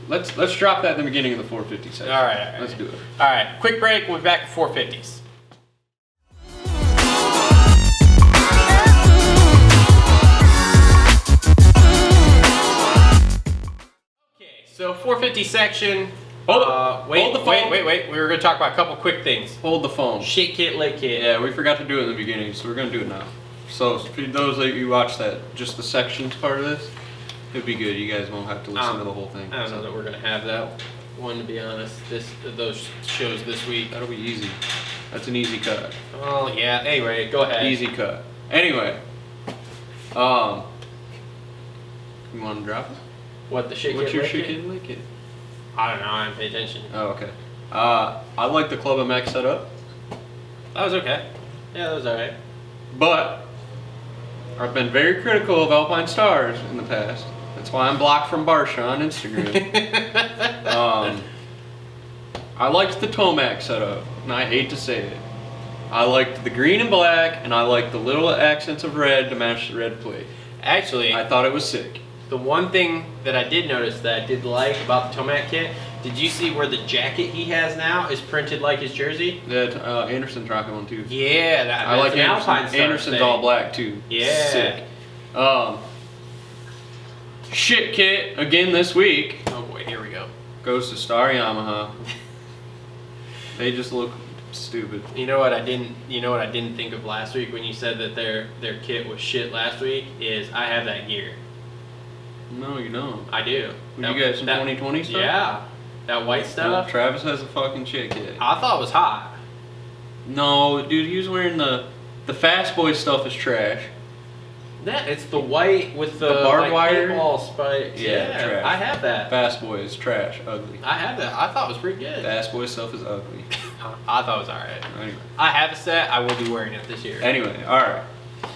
Let's drop that in the beginning of the 450 section.
All right.
Let's do it.
All right. Quick break. We'll be back at 450s. Okay. So 450 section.
Hold the phone.
Wait. We were going to talk about a couple quick things.
Hold the phone.
Shit kit, lit kit.
Yeah, we forgot to do it in the beginning, so we're gonna do it now. So for those that you watch that, just the sections part of this, it'd be good. You guys won't have to listen to the whole thing.
I don't know that we're going to have that one, to be honest. Those shows this week.
That'll be easy. That's an easy cut.
Oh, yeah. Anyway, go ahead.
Easy cut. Anyway, you want to drop it?
What, the shit
What's
kit,
your
lit
shit
kit?
kit and lit kit?
I don't know. I didn't pay attention.
Oh, okay. I like the Club MX setup,
That was okay. Yeah, that was all right.
but I've been very critical of Alpine Stars in the past. That's why I'm blocked from Barsha on Instagram. I liked the Tomac setup, and I hate to say it. I liked the green and black, and I liked the little accents of red to match the red plate.
Actually,
I thought it was sick.
the one thing that I did notice that I did like about the Tomac kit, did you see where the jacket he has now is printed like his jersey?
That Anderson's rocking one too.
Yeah, that's
I like
an Alpine Star
Anderson's
thing.
all black too.
Yeah.
Sick. Shit kit again this week
Oh boy, here we go.
goes to Star Yamaha. They just look stupid.
You know what I didn't think of last week when you said that their kit was shit last week is I have that gear.
No, you don't.
I do.
You got some 2020 stuff?
Yeah. That white stuff.
Travis has a fucking shit kit.
I thought it was hot.
No, dude, he was wearing the Fast Boy stuff is trash.
That it's the white with the
barbed wire?
paintball spikes.
Yeah, trash.
I have that.
Fast Boy is trash, ugly.
I have that. I thought it was pretty good.
Fast Boy stuff is ugly.
I thought it was alright.
Anyway.
I have a set. I will be wearing it this year.
Anyway, alright.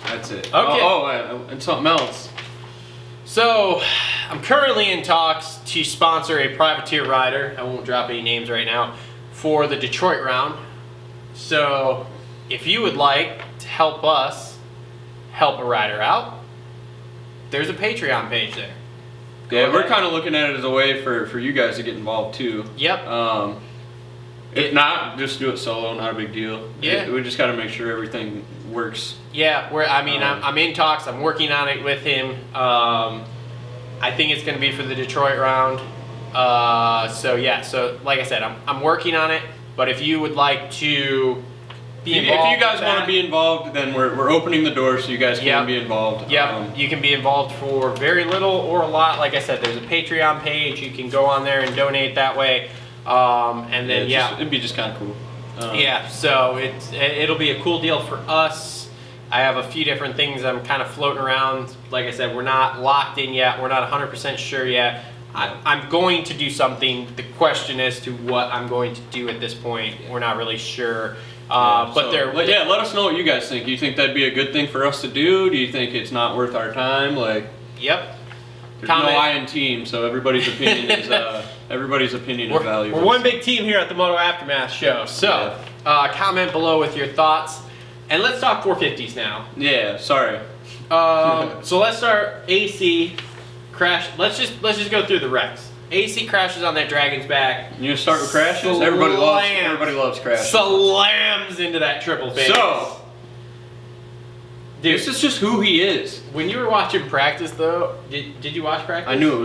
That's it.
Okay.
And something else.
So, I'm currently in talks to sponsor a privateer rider. I won't drop any names right now for the Detroit round. So, if you would like to help us help a rider out, there's a Patreon page there.
Yeah, we're kind of looking at it as a way for you guys to get involved too.
Yep.
If not, just do it solo, not a big deal.
Yeah.
We just got to make sure everything works.
Yeah, I'm in talks. I'm working on it with him. I think it's going to be for the Detroit round. So like I said, I'm working on it. But if you would like to be
If
involved,
you guys want to be involved, then we're opening the door so you guys can
Yep.
be involved.
Yep, you can be involved for very little or a lot. Like I said, there's a Patreon page. You can go on there and donate that way. And then
it'd be just kind of cool.
So it'll be a cool deal for us. I have a few different things I'm kind of floating around. Like I said, we're not locked in yet. We're not 100% sure yet. I'm going to do something. The question as to what I'm going to do at this point, we're not really sure. Let us know what you guys think. You think that'd be a good thing for us to do? Do you think it's not worth our time? Yep.
There's no I in team, so everybody's opinion is valuable.
We're one big team here at the Moto Aftermath Show. So, comment below with your thoughts, and let's talk 450s now.
Yeah, sorry.
So let's start AC crash. Let's just go through the wrecks. AC crashes on that Dragon's back.
You gonna start with crashes? Everybody loves crashes.
Slams into that triple face.
So,
Dude,
This is just who he is.
when you were watching practice, though, did you watch practice?
I knew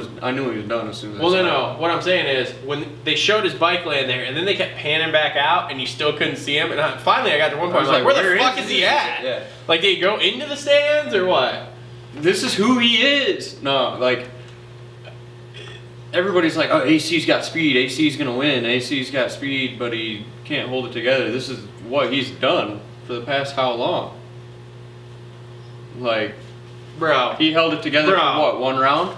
he was done as soon as.
Well,
I saw
no. What I'm saying is, when they showed his bike laying there, and then they kept panning back out, and you still couldn't see him. And finally, I got to one point, I was like, "Where the fuck is he at?
Yeah.
Like, did he go into the stands or what?"
This is who he is. No, like everybody's like, "Oh, AC's got speed. AC's gonna win. AC's got speed, but he can't hold it together." This is what he's done for the past how long? Like,
Bro,
he held it together for what, 1 round?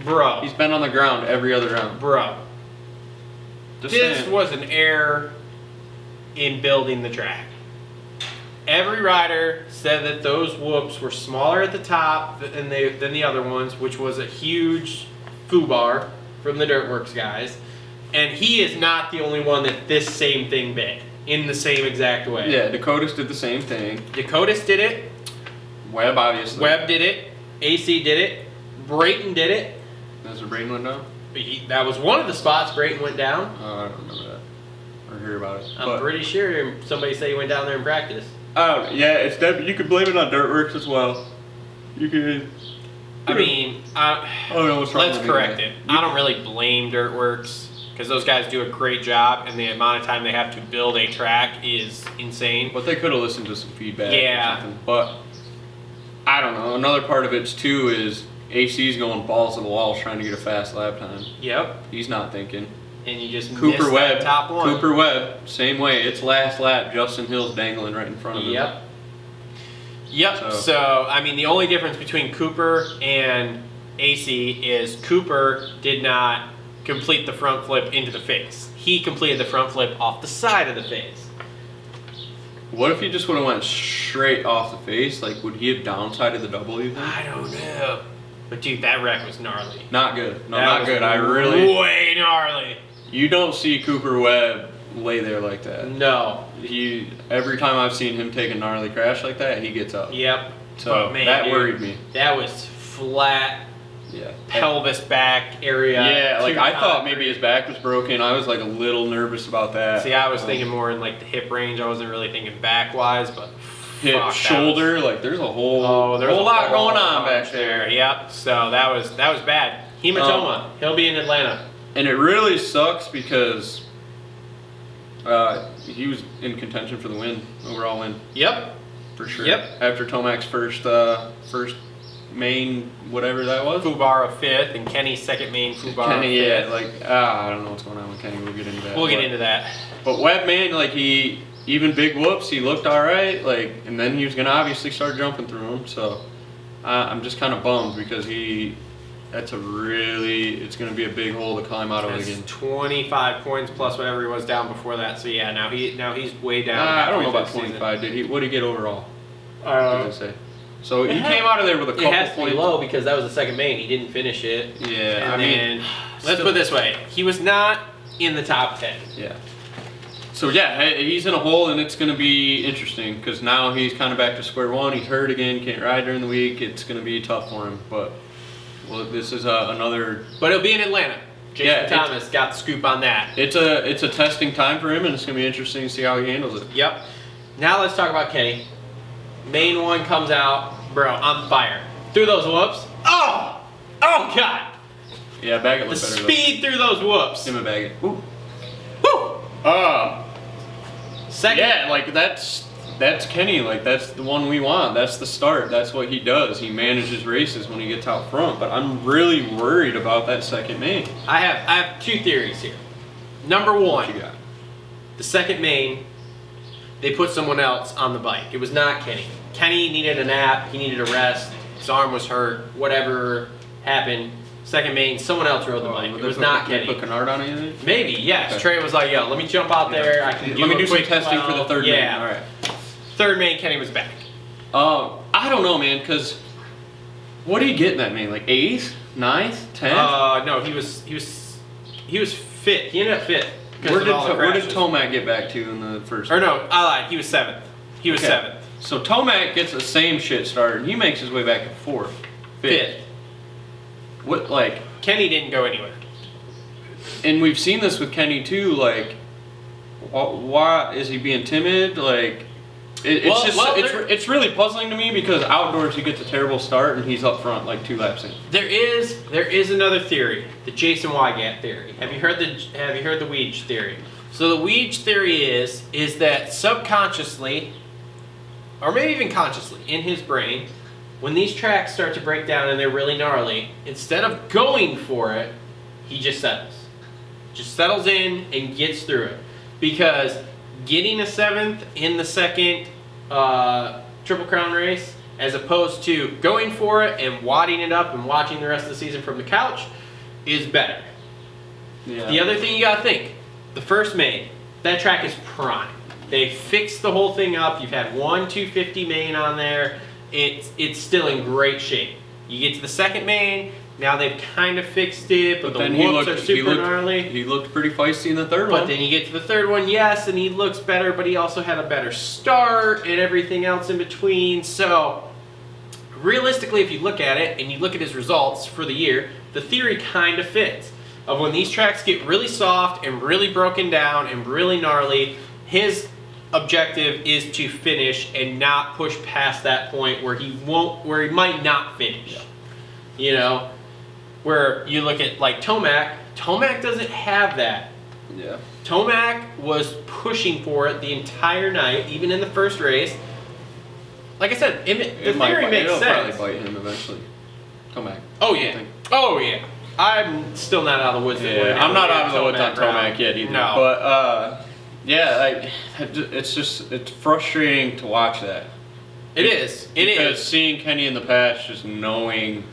bro,
He's been on the ground every other round.
bro.
Just
This
saying.
was an error in building the track. Every rider said that those whoops were smaller at the top than the other ones, which was a huge foobar from the Dirtworks guys. And he is not the only one that this same thing bit in the same exact way.
Yeah, Dakotas did the same thing.
Dakotas did it.
Webb, obviously.
Webb did it. AC did it. Brayton did it.
That's where Braden went down?
That was one of the spots Brayton went down.
I don't remember that. Or hear about it.
I'm pretty sure somebody said he went down there in practice.
Oh, yeah, it's definitely. You could blame it on Dirtworks as well. You could.
I mean,
I don't know what's wrong
let's
with
correct
me,
it. I don't really blame Dirtworks because those guys do a great job, and the amount of time they have to build a track is insane.
But they could have listened to some feedback
Yeah.
or something. But I don't know. Another part of it too is AC's going balls to the wall trying to get a fast lap time.
Yep,
He's not thinking.
and you just
Cooper
missed
Webb.
that top one.
Cooper Webb, same way. It's last lap. Justin Hill's dangling right in front of him.
Yep. So I mean, the only difference between Cooper and AC is Cooper did not complete the front flip into the face. He completed the front flip off the side of the face.
What if he just would have went straight off the face? Like, would he have downsided the double even?
I don't know. But dude, that wreck was gnarly.
Not good. No,
That
not
was
good. I really.
way gnarly.
You don't see Cooper Webb lay there like that.
No.
Every time I've seen him take a gnarly crash like that, he gets up.
Yep.
So
But man,
that
dude,
worried me.
That was flat
Yeah.
pelvis back area.
Yeah, like I thought
concrete.
maybe his back was broken. I was like a little nervous about that.
See, I was thinking more in like the hip range. I wasn't really thinking back wise, but
hip,
fuck, that
shoulder. Like there's a whole,
there's
whole
a
lot going on back
there.
there.
Yep. So that was bad. Hematoma. He'll be in Atlanta.
And it really sucks because he was in contention for the win, overall win,
Yep.
for sure.
Yep.
After Tomac's first main whatever that was.
Fubara fifth and Kenny's second main Fubara
Kenny, yeah,
fifth.
like I don't know what's going on with Kenny. We'll get into that.
We'll get
But-
into that.
But Webb, man, like even big whoops, he looked all right. Like, and then he was gonna obviously start jumping through them. So I'm just kind of bummed because it's gonna be a big hole to climb out of
That's
again.
25 points plus whatever he was down before that. So yeah, now he's way down.
I don't know
halfway
about
through the season.
25. What did he get overall? What did they say? So he
It
came out of there with a
It
couple
has to be
points.
low because that was the second main. He didn't finish it.
Yeah,
And
I mean,
then, let's
still-
put it this way: he was not in the top 10.
Yeah. So yeah, he's in a hole, and it's going to be interesting because now he's kind of back to square one. He's hurt again, can't ride during the week. It's going to be tough for him. But this is another.
But it'll be in Atlanta. Jason
Yeah,
Thomas got the scoop on that.
It's a testing time for him, and it's going to be interesting to see how he handles it.
Yep. Now let's talk about Kenny. Main one comes out, bro. I'm fire. Through those whoops. Oh God.
Yeah, Baggett
The
looked better.
speed through those whoops.
Him and Baggett. Ooh.
Woo. Second.
Yeah, like that's Kenny. Like that's the one we want. That's the start. That's what he does. He manages races when he gets out front. But I'm really worried about that second main.
I have two theories here. Number
What
one,
you got?
the second main, they put someone else on the bike. It was not Kenny. Kenny needed a nap. He needed a rest. His arm was hurt. Whatever happened. Second main, someone else rode the bike. It was not
They
Kenny.
put Kennard on anything?
Maybe, yes.
Okay.
Trey was like, yo, let me jump out there. I can
Let me
a
do some
quick
testing for the
12.
third
yeah.
main. All right.
Third main, Kenny was back.
I don't know, man, because what did he get in that main? Like 8th, 9th, 10th?
No, he was fit. He ended up fit. because
Where
of all the
did
crashes.
Tomac get back to in the first?
Or no, I lied. He was 7th. He was
Okay.
7th.
So Tomac gets the same shit started, and he makes his way back to 4th, 5th.
5th.
What, like,
Kenny didn't go anywhere.
and we've seen this with Kenny too, like, why is he being timid? Like, It's really puzzling to me because outdoors he gets a terrible start and he's up front like 2 laps in.
There is another theory, the Jason Wygant theory. Have you heard the Weege theory? So the Weege theory is that subconsciously, or maybe even consciously, in his brain, when these tracks start to break down and they're really gnarly, instead of going for it, he just settles. Just settles in and gets through it. Because getting a 7th in the second Triple Crown race, as opposed to going for it and wadding it up and watching the rest of the season from the couch, is better.
Yeah.
The other thing you gotta think, the first main, that track is prime. They fixed the whole thing up. You've had 250 main on there. It's still in great shape. You get to the second main, now they've kind of fixed it, but the whoops are super gnarly.
He looked pretty feisty in the third one.
But then you get to the third one, yes, and he looks better, but he also had a better start and everything else in between. So, realistically, if you look at it and you look at his results for the year, the theory kind of fits. Of when these tracks get really soft and really broken down and really gnarly, his objective is to finish and not push past that point where he might not finish. Yeah. You know, where you look at like Tomac doesn't have that.
Yeah.
Tomac was pushing for it the entire night, even in the first race. Like I said, the theory makes sense.
It'll probably bite him eventually. Tomac.
Oh yeah. Oh yeah. I'm still not out of the woods.
Yeah, I'm not out of the woods on Tomac yet either.
No.
But yeah, it's frustrating to watch that.
It is.
Because seeing Kenny in the past, just knowing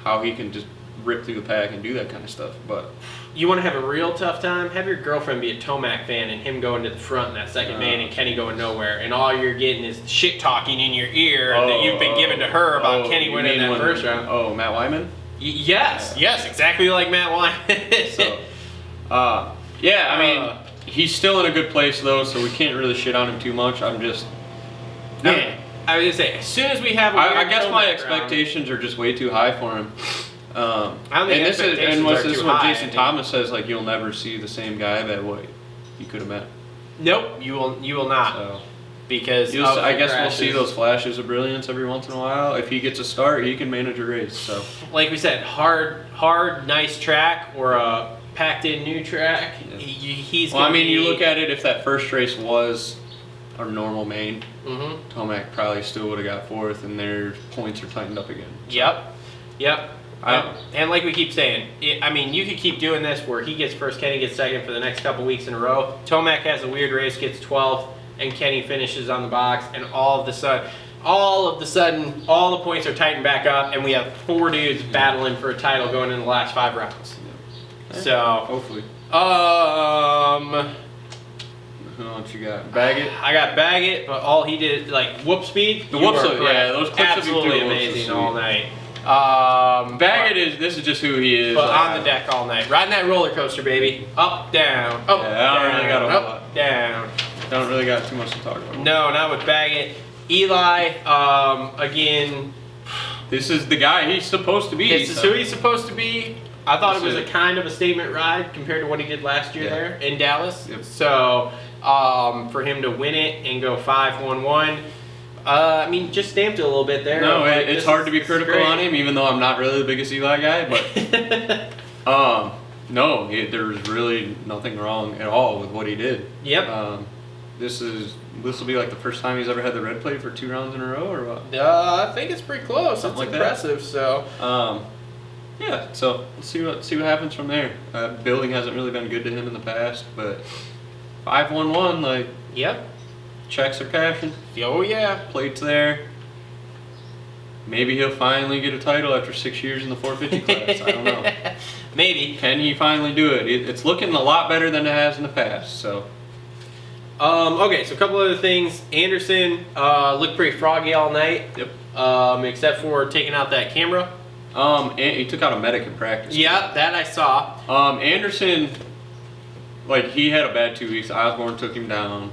how he can just rip through the pack and do that kind of stuff. But
you want to have a real tough time? Have your girlfriend be a Tomac fan and him going to the front in that second main and Kenny going nowhere, and all you're getting is shit talking in your ear that you've been given to her about Kenny winning that first round.
Oh, Matt Wyman?
Yes, exactly like Matt Wyman.
So, yeah, I mean, he's still in a good place though, so we can't really shit on him too much. I was gonna say, as soon as we have, I guess my expectations are just way too high for him.
I don't think
this is what Jason Thomas says. Like, you'll never see the same guy that you could have met.
Nope, you will not.
So,
because
I guess we'll see those flashes of brilliance every once in a while. If he gets a start, he can manage a race. So,
like we said, hard, nice track or a packed-in new track. Yeah. He's.
Well, I mean, you look at it. If that first race was our normal main, Tomac probably still would have got 4th, and their points are tightened up again. So.
Yep. And like we keep saying, I mean, you could keep doing this where he gets first, Kenny gets second for the next couple weeks in a row. Tomac has a weird race, gets 12th, and Kenny finishes on the box, and all of the sudden, all the points are tightened back up, and we have 4 dudes battling for a title going in the last 5 rounds. Yeah. So
hopefully. Who else you got? Baggett?
I got Baggett, but all he did, like, whoop speed.
The whoops, yeah, those clips
absolutely amazing all night.
Baggett this is just who he is.
But on the deck all night. Riding that roller coaster, baby. Up, down, up,
I don't really got a whole
up,
lot.
Down.
Don't really got too much to talk about.
No, not with Baggett. Eli, again.
This is the guy he's supposed to be.
This is who he's supposed to be. I thought it was a kind of a statement ride compared to what he did last year there in Dallas.
Yep.
So, for him to win it and go 5-1-1, I mean, just stamped it a little bit there.
No, it's hard to be critical on him, even though I'm not really the biggest Eli guy. But no, there's really nothing wrong at all with what he did.
Yep.
This will be like the first time he's ever had the red plate for 2 rounds in a row, or what?
I think it's pretty close. That's
like
impressive. So.
Yeah. So let's see what happens from there. Building hasn't really been good to him in the past, but 5-1-1, like.
Yep.
Checks are cashing.
Oh yeah.
Plate's there. Maybe he'll finally get a title after 6 years in the 450 class. I don't know.
Maybe.
Can he finally do it? It's looking a lot better than it has in the past. So.
Okay, so a couple other things. Anderson looked pretty froggy all night.
Yep.
Except for taking out that camera.
And he took out a medic in practice.
Yeah, that I saw.
Anderson, like, he had a bad 2 weeks. Osborne took him down.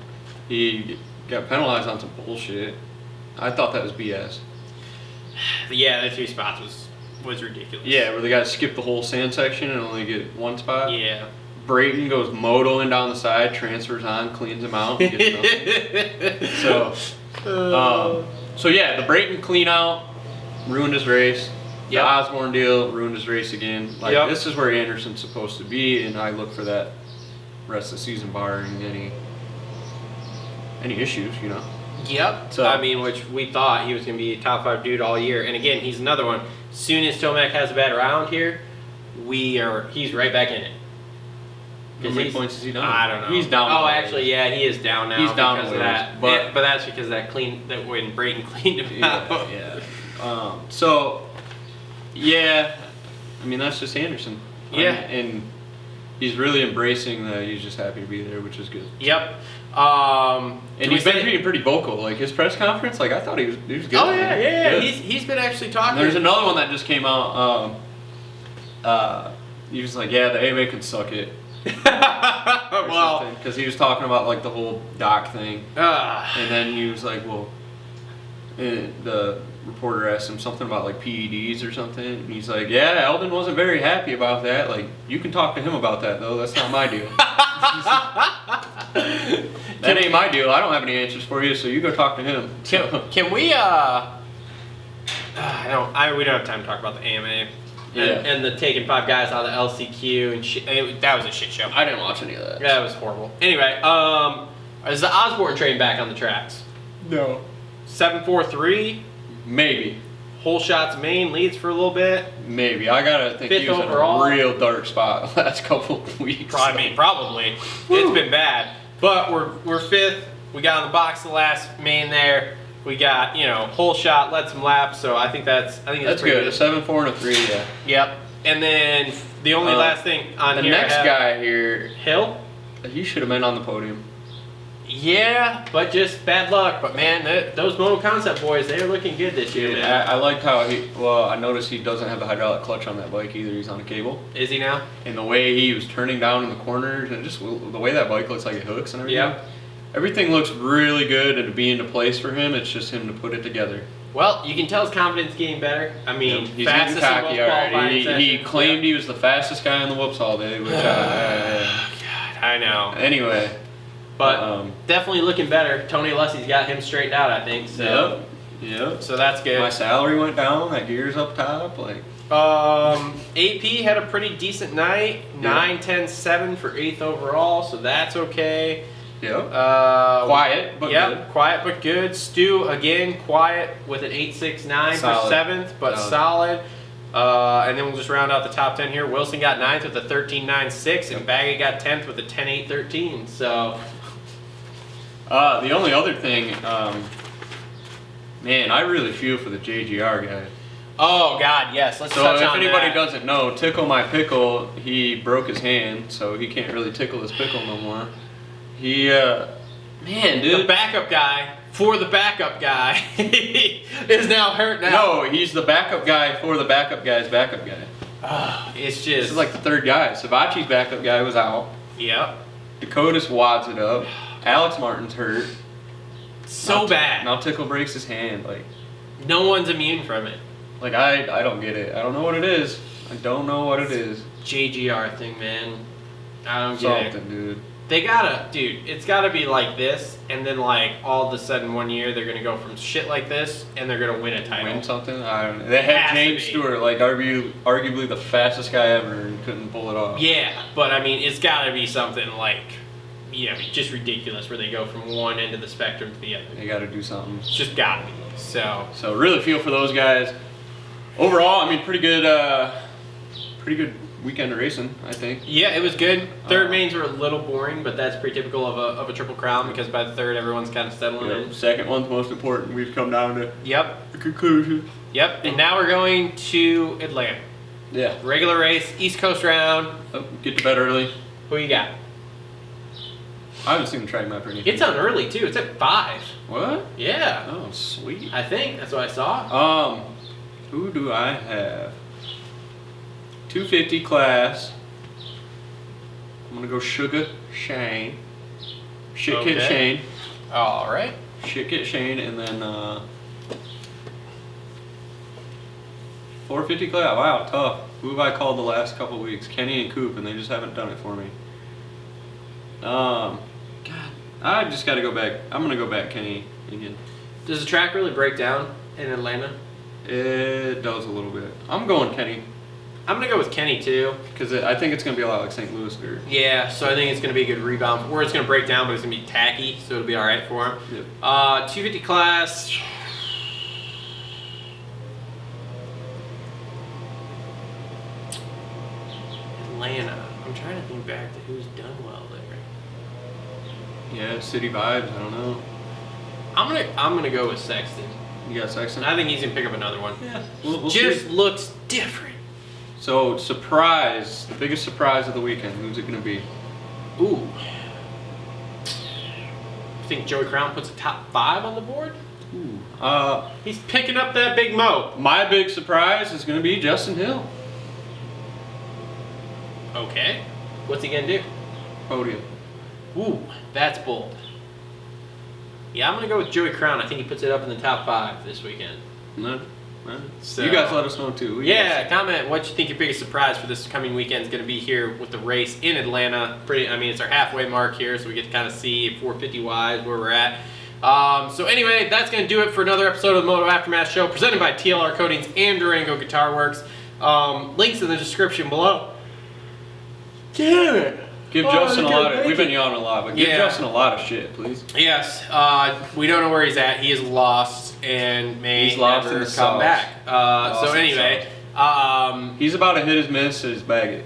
He got penalized on some bullshit. I thought that was BS.
Yeah, the 3 spots was ridiculous.
Yeah, where the guys skip the whole sand section and only get 1 spot.
Yeah.
Brayton goes motoing down the side, transfers on, cleans him out, gets nothing. So So yeah, the Brayton clean out ruined his race. The
Yep.
Osborne deal ruined his race again. Like
Yep.
this is where Anderson's supposed to be, and I look for that rest of the season barring any issues, you know.
Yep.
So-
I mean, which we thought he was going to be a top 5 dude all year. And again, he's another one. Soon as Tomac has a bad round here, he's right back in it.
How many points is he down?
I don't know.
He's down.
Oh, actually, yeah, he is down now.
He's down
because
a
of
ways,
that.
but-
But that's because that when Brayton cleaned him out.
Yeah. So, yeah, I mean that's just Anderson.
Yeah.
And he's really embracing that. He's just happy to be there, which is good.
Yep.
And
do
he's
we
been
say-
being pretty vocal. Like his press conference, like I thought he was good.
Oh yeah.
Good.
He's been actually talking.
And there's another one that just came out. He was like, yeah, the AMA can suck it.
well,
because he was talking about like the whole doc thing, and then he was like, well, and the reporter asked him something about like PEDs or something, and he's like, yeah, Eldon wasn't very happy about that. Like, you can talk to him about that though. That's not my deal. That ain't my deal. I don't have any answers for you, so you go talk to him.
Can we? We don't have time to talk about the AMA.
Yeah.
And the taking 5 guys out of the LCQ and shit. That was a shit show.
I didn't watch any of that.
Yeah, it was horrible. Anyway, is the Osborne train back on the tracks?
No.
743,
Maybe.
whole shots main leads for a little bit.
Maybe. I gotta think
Fifth
he was
overall.
in a real dark spot the last couple of weeks.
Probably. It's been bad, but we're 5th. We got on the box the last main there. We got whole shot, led some laps. So I think that's pretty
good. A 7-4 and a 3, yeah.
Yep. And then the only last thing on
the
here.
next guy here,
Hill.
he should have been on the podium.
Yeah, but just bad luck. But man, those Moto Concept boys, they're looking good this year, man.
I liked how I noticed he doesn't have the hydraulic clutch on that bike either. He's on a cable.
Is he now?
And the way he was turning down in the corners and just the way that bike looks like it hooks and everything.
Yeah.
Everything looks really good and to be into place for him. It's just him to put it together.
Well, you can tell his confidence getting better. I mean,
He's
fastest
getting
in both
cocky already.
qualifying
He
sessions.
claimed he was the fastest guy on the whoops all day, which
God, I know.
anyway.
But definitely looking better. Tony Lussey's got him straightened out, I think. So,
Yep.
so that's good.
My salary went down. That gear's up top. Like.
AP had a pretty decent night. 9, 10, 7 for 8th overall, so that's okay.
Yep.
Quiet,
but
yep,
good.
quiet but good. Stu again, quiet with an 8.69 for
Solid.
7th, but solid. And then we'll just round out the top 10 here. Wilson got 9th with a 13.96, and Baggett got 10th with a 10.813. So,
the only other thing, man, I really feel for the JGR guy.
oh God, yes. Let's
So
touch
if
on
anybody
that.
doesn't know, Tickle My Pickle, he broke his hand, so he can't really tickle his pickle no more. He, man,
The
dude.
backup guy for the backup guy is now hurt now.
No, he's the backup guy for the backup guy's backup guy.
It's
This
just
is like the third guy. Savachi's backup guy was out.
yep,
Dakotas wads it up. Alex Martin's hurt.
so
Now
bad.
Now Tickle breaks his hand.
No one's immune from it.
Like I don't get it. I don't know what it is. I don't know what it is.
JGR thing, man. I don't get it.
Something, dude.
They gotta, dude, it's gotta be like this, and then like all of a sudden one year they're gonna go from shit like this and they're gonna win a title.
Win something? I don't know. They
Has
had
to
James
be.
Stewart, like arguably the fastest guy ever, and couldn't pull it off.
Yeah, but I mean, it's gotta be something like, just ridiculous where they go from one end of the spectrum to the other.
They got to do something.
It's just gotta be. So,
really feel for those guys. Overall, I mean, pretty good weekend of racing, I think.
yeah, it was good. Third mains were a little boring, but that's pretty typical of a Triple Crown because by the third, everyone's kind of settling in.
Second one's most important. We've come down to
Yep,
a conclusion.
yep. And now we're going to Atlanta.
Yeah.
Regular race, East Coast round.
Oh, get to bed early.
Who you got?
I haven't seen the track map or anything.
It's on early too. It's at 5.
What?
Yeah.
Oh, sweet.
I think that's what I saw.
Who do I have? 250 class. I'm gonna go Sugar Shane. Shit Kid
Okay.
Shane.
All right.
Shit Kid Shane, and then 450 class. Wow, tough. Who have I called the last couple weeks? Kenny and Coop, and they just haven't done it for me. God, I just got to go back. I'm gonna go back Kenny again.
Does the track really break down in Atlanta?
It does a little bit. I'm going Kenny.
I'm going to go with Kenny, too.
Because I think it's going to be a lot like St. Louis here.
Yeah, so I think it's going to be a good rebound. Or it's going to break down, but it's going to be tacky, so it'll be all right for him.
Yep.
250 class. Atlanta. I'm trying to think back to who's done well there.
Yeah, city vibes. I don't know.
I'm gonna go with Sexton.
You got Sexton?
I think he's going to pick up another one.
Yeah. We'll
Just
see.
looks different.
So, surprise. The biggest surprise of the weekend. Who's it going to be?
Ooh. I think Joey Crown puts a top 5 on the board.
Ooh.
He's picking up that big mo.
My big surprise is going to be Justin Hill.
Okay. What's he going to do?
Podium.
Ooh, that's bold. Yeah, I'm going to go with Joey Crown. I think he puts it up in the top 5 this weekend.
No.
So,
You guys let us know too.
Yeah, comment what you think your biggest surprise for this coming weekend is going to be here with the race in Atlanta. It's our halfway mark here, so we get to kind of see 450 wise where we're at. So anyway, that's going to do it for another episode of the Moto Aftermath Show, presented by TLR Coatings and Durango Guitar Works. Links in the description below. Damn it!
Give Justin a lot of. We've been yawning a lot, but give Justin a lot of shit, please.
Yes, we don't know where he's at. He is lost and may
lost
never
in the
come
sauce.
back.
Lost
So
in the
anyway,
He's about to hit his miss as Baggett.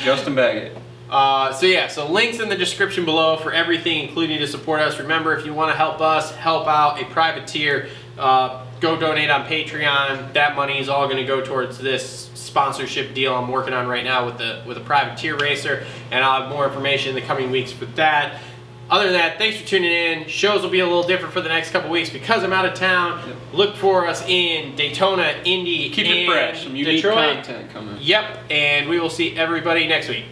Justin Baggett.
So links in the description below for everything, including to support us. Remember, if you want to help us help out a privateer, go donate on Patreon. That money is all going to go towards this sponsorship deal I'm working on right now with a privateer racer, and I'll have more information in the coming weeks with that. Other than that, thanks for tuning in. Shows will be a little different for the next couple weeks because I'm out of town.
Yep.
Look for us in Daytona, Indy,
Keep it
and
fresh. Some unique
Detroit.
content coming.
Yep, and we will see everybody next week.